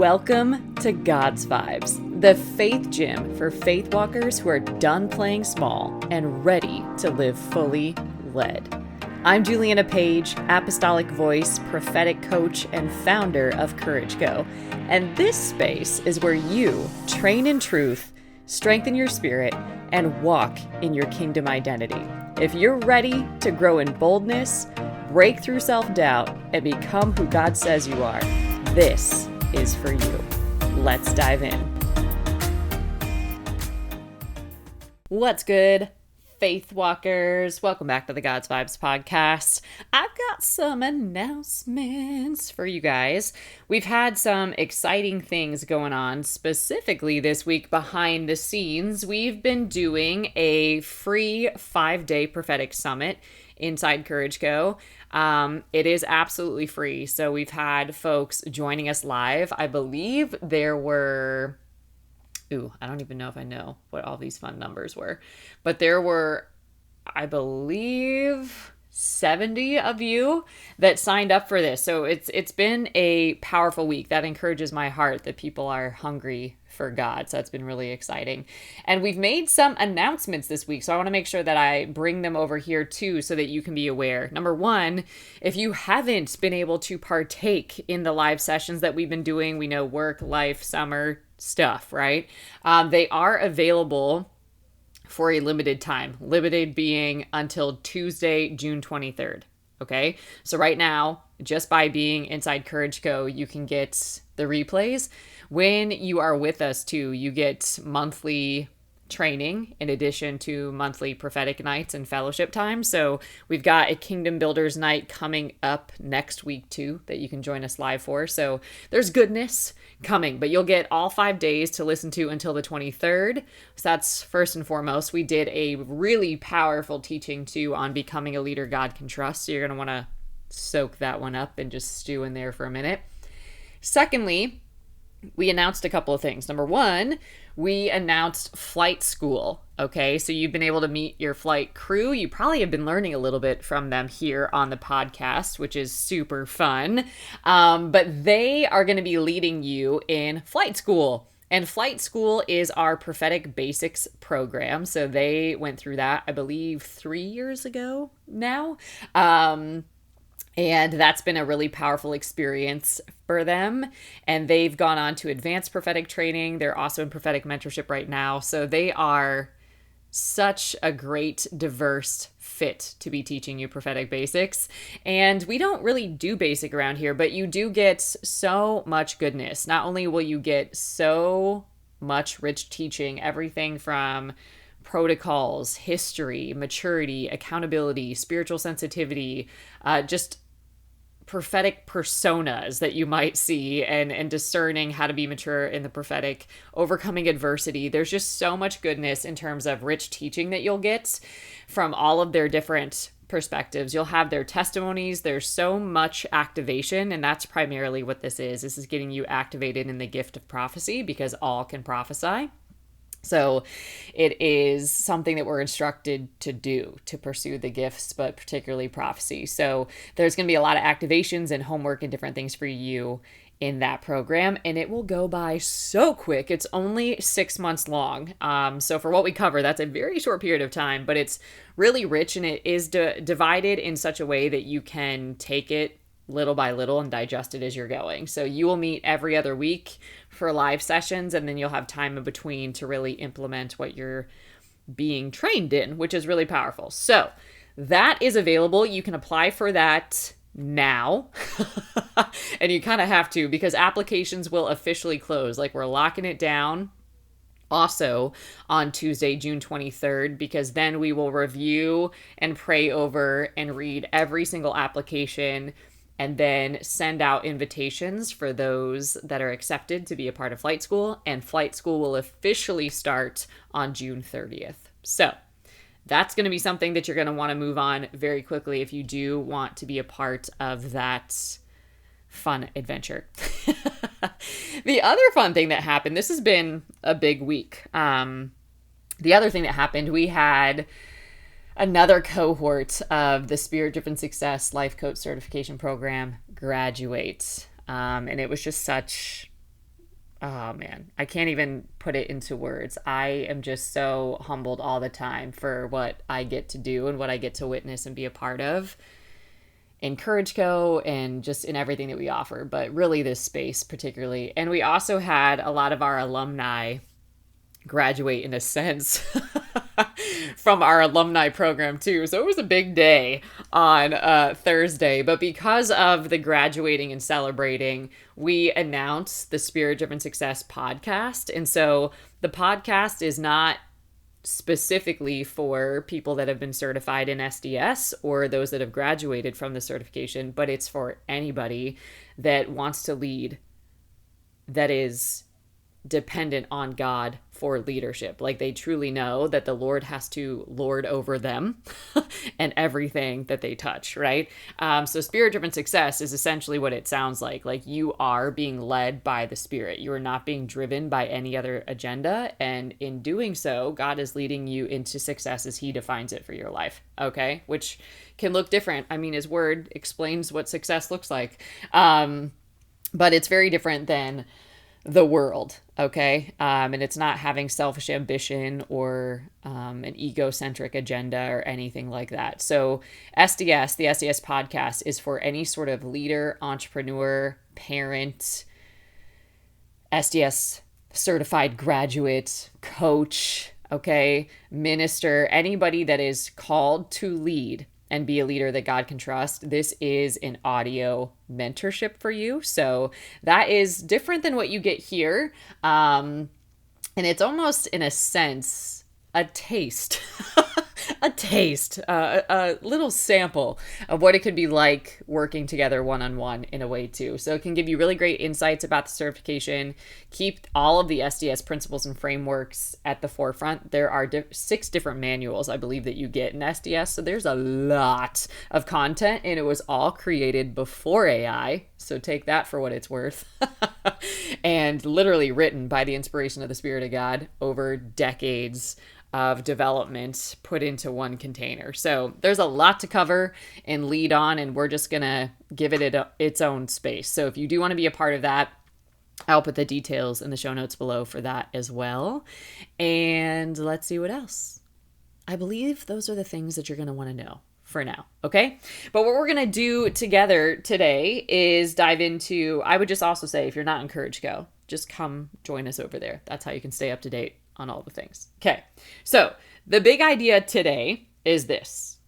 Welcome to God's Vibes, the faith gym for faith walkers who are done playing small and ready to live fully led. I'm Juliana Page, apostolic voice, prophetic coach, and founder of Courage Go. And this space is where you train in truth, strengthen your spirit, and walk in your kingdom identity. If you're ready to grow in boldness, break through self-doubt, and become who God says you are, this is for you. Let's dive in. What's good, faith walkers? Welcome back to the God's Vibes podcast. I've got some announcements for you guys. We've had some exciting things going on, specifically this week behind the scenes. We've been doing a free 5-day prophetic summit inside Courage Go. It is absolutely free. So we've had folks joining us live. I believe there were, I don't even know if I know what all these fun numbers were, but there were, I believe, 70 of you that signed up for this. So it's been a powerful week. That encourages my heart that people are hungry for God. So that's been really exciting. And we've made some announcements this week. So I want to make sure that I bring them over here too, so that you can be aware. Number one, if you haven't been able to partake in the live sessions that we've been doing, we know work, life, summer stuff, right? They are available for a limited time, limited being until Tuesday, June 23rd. Okay. So right now, just by being inside Courage Go, you can get the replays. When you are with us too, you get monthly training in addition to monthly prophetic nights and fellowship time. So we've got a Kingdom Builders night coming up next week too that you can join us live for. So there's goodness coming, but you'll get all 5 days to listen to until the 23rd. So that's first and foremost. We did a really powerful teaching too on becoming a leader God can trust. So you're going to want to soak that one up and just stew in there for a minute. Secondly, we announced a couple of things. Number one, we announced flight school. Okay, so you've been able to meet your flight crew. You probably have been learning a little bit from them here on the podcast, which is super fun. But they are going to be leading you in flight school. And flight school is our prophetic basics program. So they went through that, I believe, 3 years ago now. And that's been a really powerful experience for them. And they've gone on to advanced prophetic training. They're also in prophetic mentorship right now. So they are such a great, diverse fit to be teaching you prophetic basics. And we don't really do basic around here, but you do get so much goodness. Not only will you get so much rich teaching, everything from protocols, history, maturity, accountability, spiritual sensitivity, just prophetic personas that you might see and discerning how to be mature in the prophetic, overcoming adversity. There's just so much goodness in terms of rich teaching that you'll get from all of their different perspectives. You'll have their testimonies. There's so much activation, and that's primarily what this is. This is getting you activated in the gift of prophecy because all can prophesy. So it is something that we're instructed to do, to pursue the gifts, but particularly prophecy. So there's going to be a lot of activations and homework and different things for you in that program, and it will go by so quick. It's only 6 months long. So for what we cover, that's a very short period of time, but it's really rich, and it is divided in such a way that you can take it little by little and digest it as you're going. So you will meet every other week for live sessions, and then you'll have time in between to really implement what you're being trained in, which is really powerful. So that is available. You can apply for that now. And you kind of have to, because applications will officially close. Like, we're locking it down also on Tuesday, June 23rd, because then we will review and pray over and read every single application and then send out invitations for those that are accepted to be a part of flight school. And flight school will officially start on June 30th. So that's going to be something that you're going to want to move on very quickly if you do want to be a part of that fun adventure. The other fun thing that happened, this has been a big week. The other thing that happened, we had another cohort of the Spirit Driven Success Life Coach Certification Program graduate. And it was just such Oh man, I can't even put it into words. I am just so humbled all the time for what I get to do and what I get to witness and be a part of in Courage Co. and just in everything that we offer, but really this space particularly. And we also had a lot of our alumni graduate in a sense from our alumni program too. So it was a big day on Thursday. But because of the graduating and celebrating, we announced the Spirit Driven Success podcast. And so the podcast is not specifically for people that have been certified in SDS or those that have graduated from the certification, but it's for anybody that wants to lead, that is dependent on God for leadership. Like they truly know that the Lord has to lord over them and everything that they touch, right? So spirit-driven success is essentially what it sounds like. Like you are being led by the Spirit. You are not being driven by any other agenda. And in doing so, God is leading you into success as He defines it for your life, okay? Which can look different. I mean, His Word explains what success looks like. But it's very different than the world, okay? And it's not having selfish ambition or an egocentric agenda or anything like that. So SDS, the SDS podcast, is for any sort of leader, entrepreneur, parent, SDS certified graduate, coach, okay, minister, anybody that is called to lead and be a leader that God can trust. This is an audio mentorship for you. So that is different than what you get here. And it's almost, in a sense, a taste, a little sample of what it could be like working together one-on-one in a way too. So it can give you really great insights about the certification, keep all of the SDS principles and frameworks at the forefront. There are 6 different manuals, I believe, that you get in SDS. So there's a lot of content, and it was all created before AI. So take that for what it's worth. And literally written by the inspiration of the Spirit of God over decades of development put into one container. So there's a lot to cover and lead on, and we're just going to give it its own space. So if you do want to be a part of that, I'll put the details in the show notes below for that as well. And let's see what else. I believe those are the things that you're going to want to know for now, okay? But what we're going to do together today is dive into, I would just also say, if you're not in Courage Go, just come join us over there. That's how you can stay up to date on all the things. Okay, so the big idea today is this: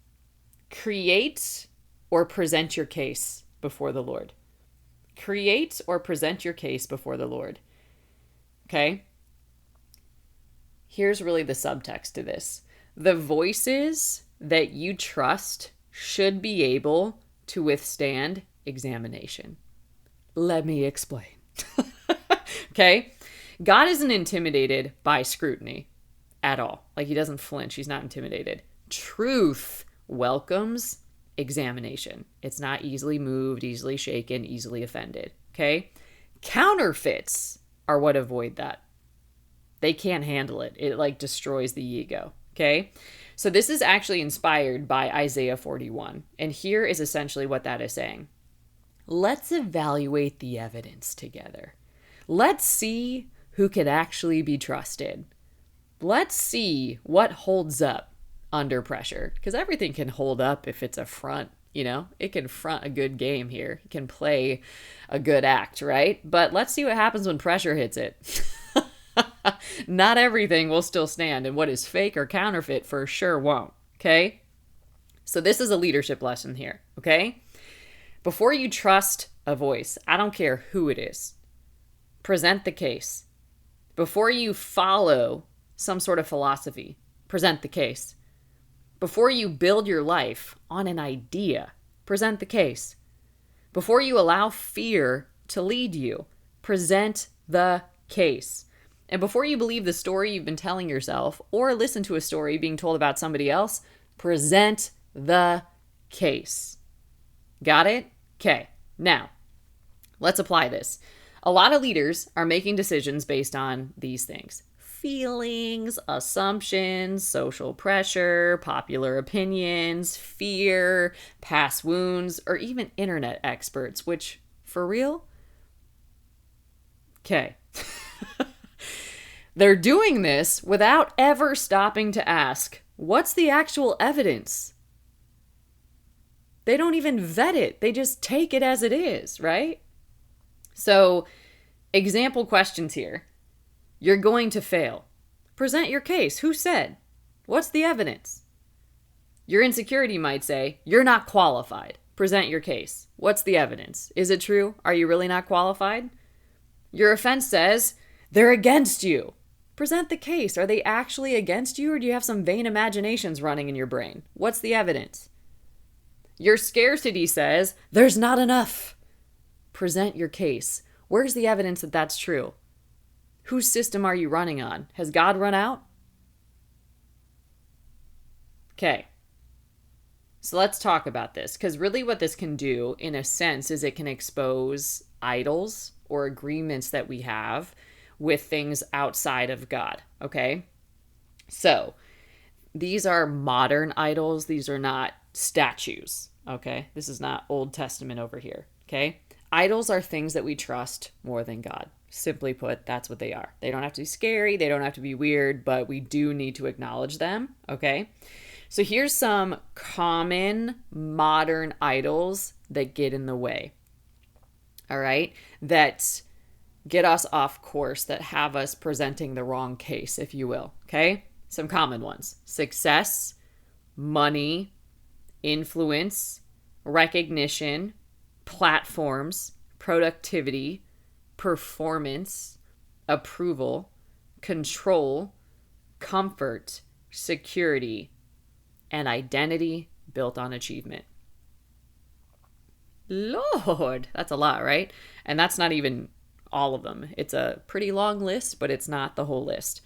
create or present your case before the Lord. Create or present your case before the Lord. Okay? Here's really the subtext to this. The voices that you trust should be able to withstand examination. Let me explain. Okay? God isn't intimidated by scrutiny at all. Like, He doesn't flinch. He's not intimidated. Truth welcomes examination. It's not easily moved, easily shaken, easily offended. Okay? Counterfeits are what avoid that. They can't handle it. It like destroys the ego. Okay? So this is actually inspired by Isaiah 41. And here is essentially what that is saying. Let's evaluate the evidence together. Let's see who can actually be trusted. Let's see what holds up under pressure, because everything can hold up if it's a front, it can front a good game here. It can play a good act, right? But let's see what happens when pressure hits it. Not everything will still stand, and what is fake or counterfeit for sure won't, okay? So this is a leadership lesson here, okay? Before you trust a voice, I don't care who it is, present the case. Before you follow some sort of philosophy, present the case. Before you build your life on an idea, present the case. Before you allow fear to lead you, present the case. And before you believe the story you've been telling yourself or listen to a story being told about somebody else, present the case. Got it? Okay. Now, let's apply this. A lot of leaders are making decisions based on these things: feelings, assumptions, social pressure, popular opinions, fear, past wounds, or even internet experts, which, for real? Okay. They're doing this without ever stopping to ask, what's the actual evidence? They don't even vet it. They just take it as it is, right? So, example questions here. You're going to fail. Present your case. Who said? What's the evidence? Your insecurity might say, you're not qualified. Present your case. What's the evidence? Is it true? Are you really not qualified? Your offense says, they're against you. Present the case. Are they actually against you, or do you have some vain imaginations running in your brain? What's the evidence? Your scarcity says, there's not enough. Present your case. Where's the evidence that that's true? Whose system are you running on? Has God run out? Okay. So let's talk about this, because really what this can do, in a sense, is it can expose idols or agreements that we have with things outside of God, okay? So these are modern idols. These are not statues, okay? This is not Old Testament over here, okay? Idols are things that we trust more than God. Simply put, that's what they are. They don't have to be scary. They don't have to be weird, but we do need to acknowledge them, okay? So here's some common modern idols that get in the way, all right? That get us off course, that have us presenting the wrong case, if you will, okay? Some common ones: success, money, influence, recognition, platforms, productivity, performance, approval, control, comfort, security, and identity built on achievement. Lord, that's a lot, right? And that's not even all of them. It's a pretty long list, but it's not the whole list.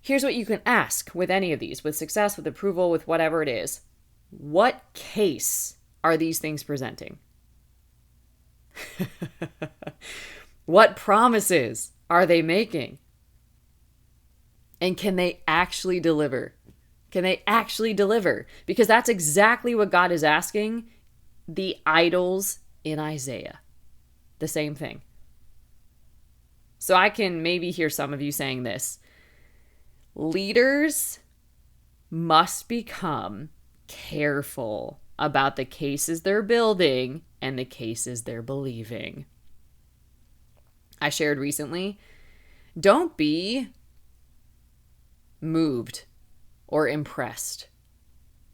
Here's what you can ask with any of these, with success, with approval, with whatever it is. What case are these things presenting? What promises are they making? And can they actually deliver? Can they actually deliver? Because that's exactly what God is asking the idols in Isaiah. The same thing. So I can maybe hear some of you saying this. Leaders must become careful about the cases they're building and the cases they're believing. I shared recently, don't be moved or impressed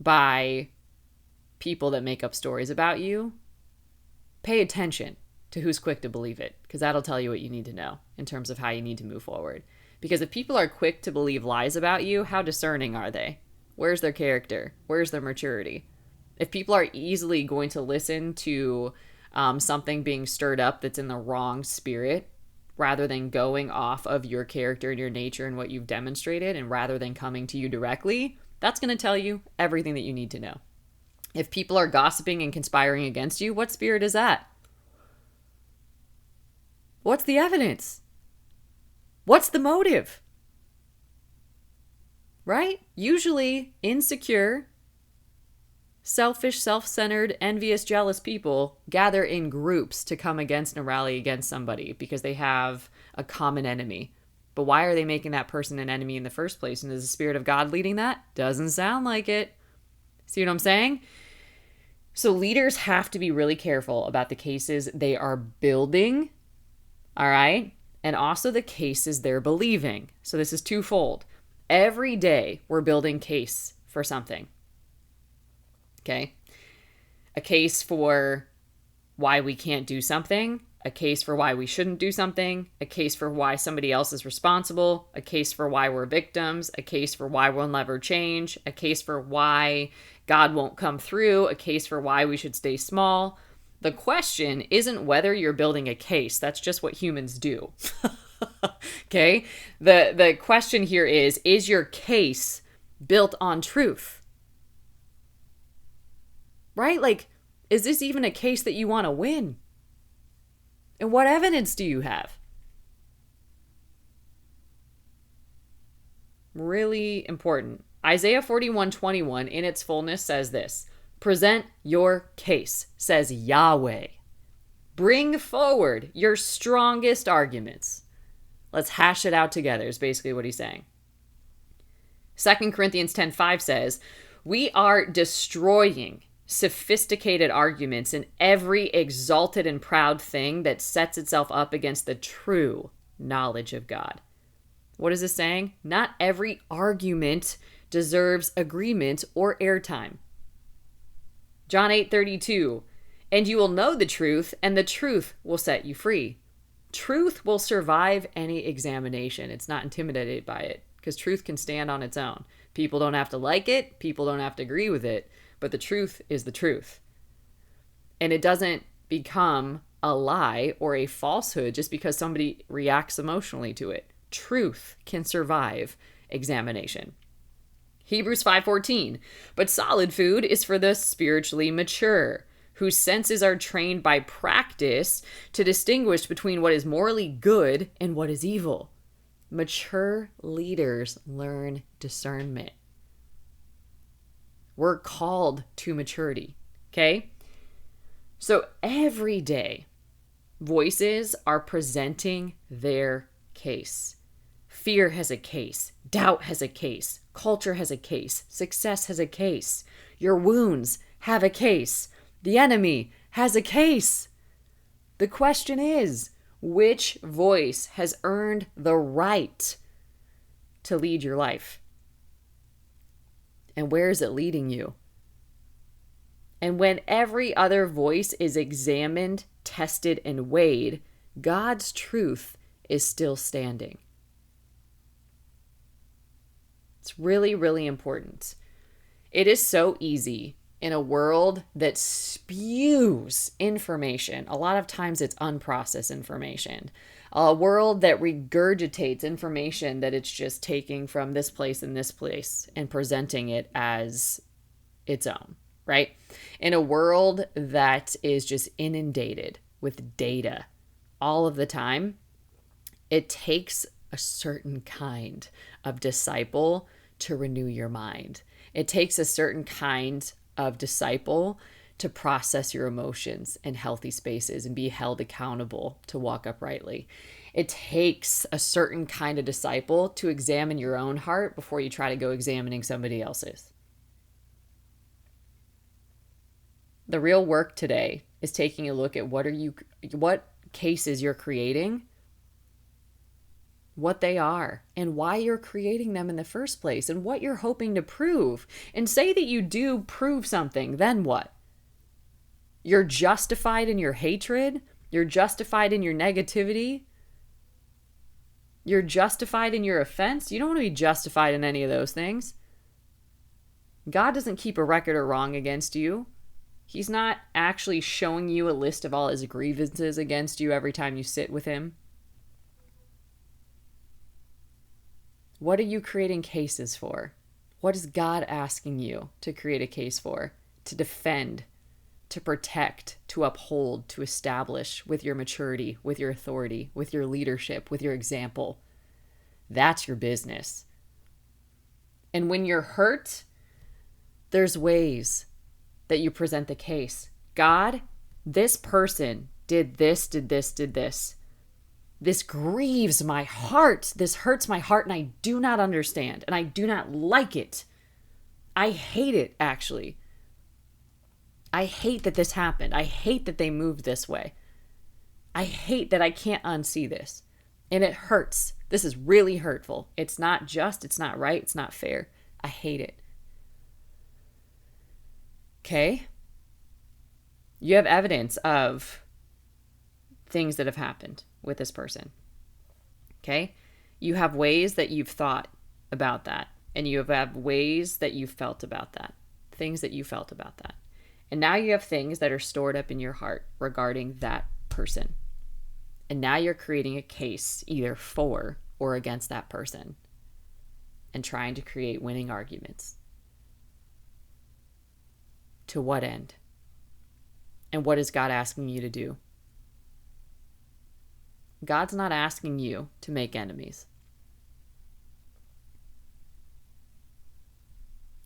by people that make up stories about you. Pay attention to who's quick to believe it, because that'll tell you what you need to know in terms of how you need to move forward. Because if people are quick to believe lies about you, how discerning are they? Where's their character? Where's their maturity? If people are easily going to listen to something being stirred up that's in the wrong spirit, rather than going off of your character and your nature and what you've demonstrated, and rather than coming to you directly, that's going to tell you everything that you need to know. If people are gossiping and conspiring against you, what spirit is that? What's the evidence? What's the motive? Right? Usually insecure, selfish, self-centered, envious, jealous people gather in groups to come against and rally against somebody because they have a common enemy. But why are they making that person an enemy in the first place? And is the Spirit of God leading that? Doesn't sound like it. See what I'm saying? So leaders have to be really careful about the cases they are building, all right? And also the cases they're believing. So this is twofold. Every day we're building case for something. Okay? A case for why we can't do something, a case for why we shouldn't do something, a case for why somebody else is responsible, a case for why we're victims, a case for why we'll never change, a case for why God won't come through, a case for why we should stay small. The question isn't whether you're building a case. That's just what humans do. Okay? The question here is your case built on truth? Right? Like, is this even a case that you want to win? And what evidence do you have? Really important. Isaiah 41:21 in its fullness says this: present your case, says Yahweh. Bring forward your strongest arguments. Let's hash it out together, is basically what he's saying. 2 Corinthians 10:5 says, we are destroying sophisticated arguments and every exalted and proud thing that sets itself up against the true knowledge of God. What is this saying? Not every argument deserves agreement or airtime. John 8:32, and you will know the truth, and the truth will set you free. Truth will survive any examination. It's not intimidated by it, because truth can stand on its own. People don't have to like it. People don't have to agree with it. But the truth is the truth. And it doesn't become a lie or a falsehood just because somebody reacts emotionally to it. Truth can survive examination. Hebrews 5:14, but solid food is for the spiritually mature, whose senses are trained by practice to distinguish between what is morally good and what is evil. Mature leaders learn discernment. We're called to maturity, okay? So every day, voices are presenting their case. Fear has a case. Doubt has a case. Culture has a case. Success has a case. Your wounds have a case. The enemy has a case. The question is, which voice has earned the right to lead your life? And where is it leading you? And when every other voice is examined, tested, and weighed, God's truth is still standing. It's really, really important. It is so easy in a world that spews information. A lot of times it's unprocessed information. A world that regurgitates information that it's just taking from this place and this place and presenting it as its own, right? In a world that is just inundated with data all of the time, it takes a certain kind of disciple to renew your mind. It takes a certain kind of disciple to process your emotions in healthy spaces and be held accountable to walk uprightly. It takes a certain kind of disciple to examine your own heart before you try to go examining somebody else's. The real work today is taking a look at what cases you're creating, what they are, and why you're creating them in the first place, and what you're hoping to prove. And say that you do prove something, then what? You're justified in your hatred. You're justified in your negativity. You're justified in your offense. You don't want to be justified in any of those things. God doesn't keep a record of wrong against you. He's not actually showing you a list of all his grievances against you every time you sit with him. What are you creating cases for? What is God asking you to create a case for? To defend, to protect, to uphold, to establish with your maturity, with your authority, with your leadership, with your example. That's your business. And when you're hurt, there's ways that you present the case. God, this person did this, did this, did this. This grieves my heart. This hurts my heart, and I do not understand, and I do not like it. I hate it, actually. I hate that this happened. I hate that they moved this way. I hate that I can't unsee this. And it hurts. This is really hurtful. It's not just, it's not right, it's not fair. I hate it. Okay? You have evidence of things that have happened with this person. Okay? You have ways that you've thought about that. And you have ways that you've felt about that. Things that you felt about that. And now you have things that are stored up in your heart regarding that person. And now you're creating a case either for or against that person and trying to create winning arguments. To what end? And what is God asking you to do? God's not asking you to make enemies.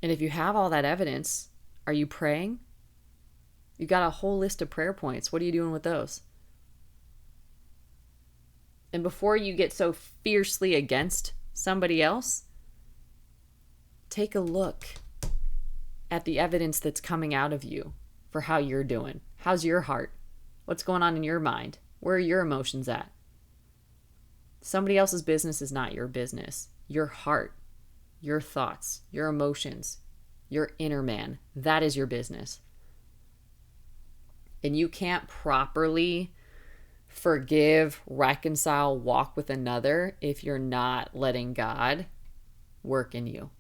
And if you have all that evidence, are you praying? You got a whole list of prayer points. What are you doing with those? And before you get so fiercely against somebody else, take a look at the evidence that's coming out of you for how you're doing. How's your heart? What's going on in your mind? Where are your emotions at? Somebody else's business is not your business. Your heart, your thoughts, your emotions, your inner man, that is your business. And you can't properly forgive, reconcile, walk with another if you're not letting God work in you.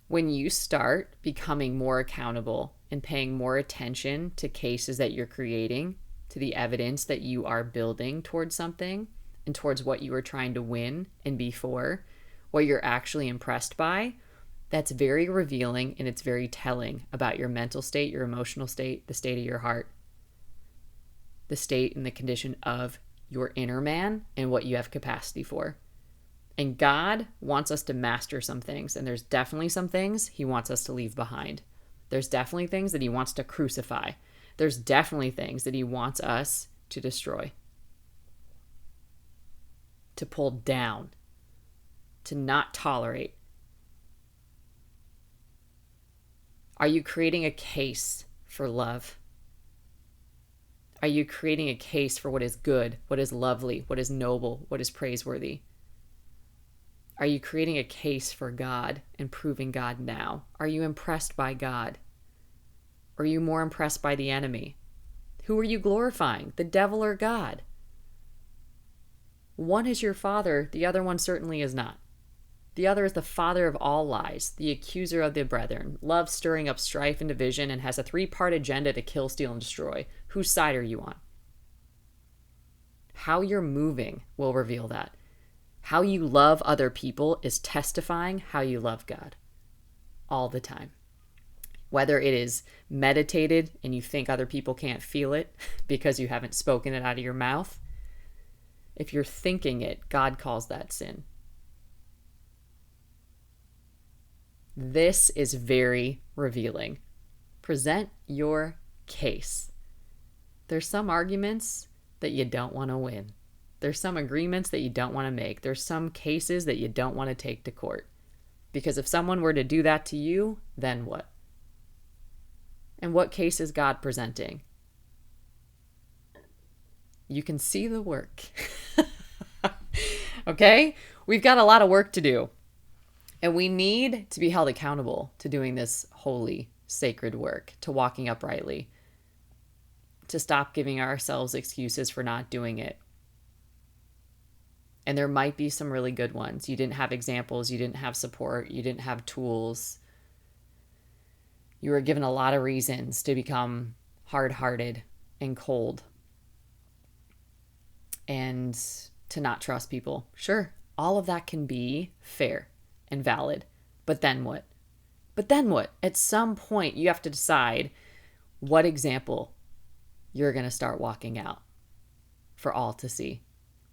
When you start becoming more accountable and paying more attention to cases that you're creating, to the evidence that you are building towards something and towards what you are trying to win and be for, what you're actually impressed by, that's very revealing and it's very telling about your mental state, your emotional state, the state of your heart, the state and the condition of your inner man and what you have capacity for. And God wants us to master some things, and there's definitely some things he wants us to leave behind. There's definitely things that he wants to crucify. There's definitely things that he wants us to destroy, to pull down, to not tolerate. Are you creating a case for love? Are you creating a case for what is good, what is lovely, what is noble, what is praiseworthy? Are you creating a case for God and proving God now? Are you impressed by God? Or are you more impressed by the enemy? Who are you glorifying, the devil or God? One is your father, the other one certainly is not. The other is the father of all lies, the accuser of the brethren, loves stirring up strife and division, and has a 3-part agenda to kill, steal, and destroy. Whose side are you on? How you're moving will reveal that. How you love other people is testifying how you love God all the time. Whether it is meditated and you think other people can't feel it because you haven't spoken it out of your mouth, if you're thinking it, God calls that sin. This is very revealing. Present your case. There's some arguments that you don't want to win. There's some agreements that you don't want to make. There's some cases that you don't want to take to court. Because if someone were to do that to you, then what? And what case is God presenting? You can see the work. Okay? We've got a lot of work to do. And we need to be held accountable to doing this holy, sacred work, to walking uprightly, to stop giving ourselves excuses for not doing it. And there might be some really good ones. You didn't have examples. You didn't have support. You didn't have tools. You were given a lot of reasons to become hard-hearted and cold and to not trust people. Sure, all of that can be fair and valid. But then what? At some point, you have to decide what example you're going to start walking out for all to see.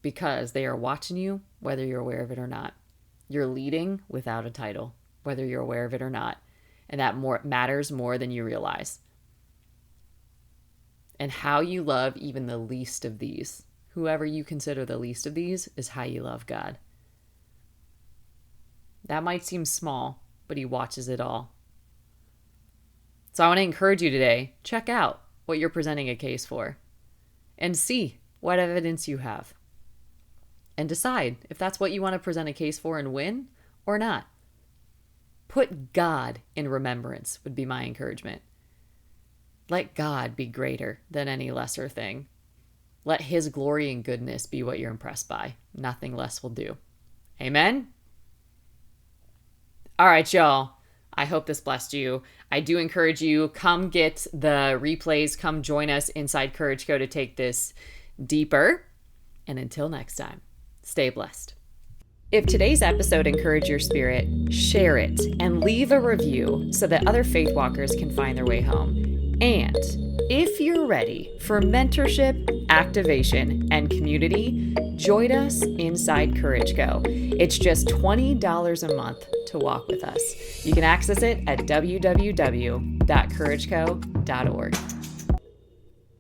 Because they are watching you, whether you're aware of it or not. You're leading without a title, whether you're aware of it or not. And that matters more than you realize. And how you love even the least of these, whoever you consider the least of these, is how you love God. That might seem small, but he watches it all. So I want to encourage you today, check out what you're presenting a case for and see what evidence you have. And decide if that's what you want to present a case for and win or not. Put God in remembrance would be my encouragement. Let God be greater than any lesser thing. Let his glory and goodness be what you're impressed by. Nothing less will do. Amen? All right, y'all. I hope this blessed you. I do encourage you, come get the replays. Come join us inside Courage Co to take this deeper. And until next time. Stay blessed. If today's episode encouraged your spirit, share it and leave a review so that other faith walkers can find their way home. And if you're ready for mentorship, activation, and community, join us inside Courage Co. It's just $20 a month to walk with us. You can access it at www.courageco.org.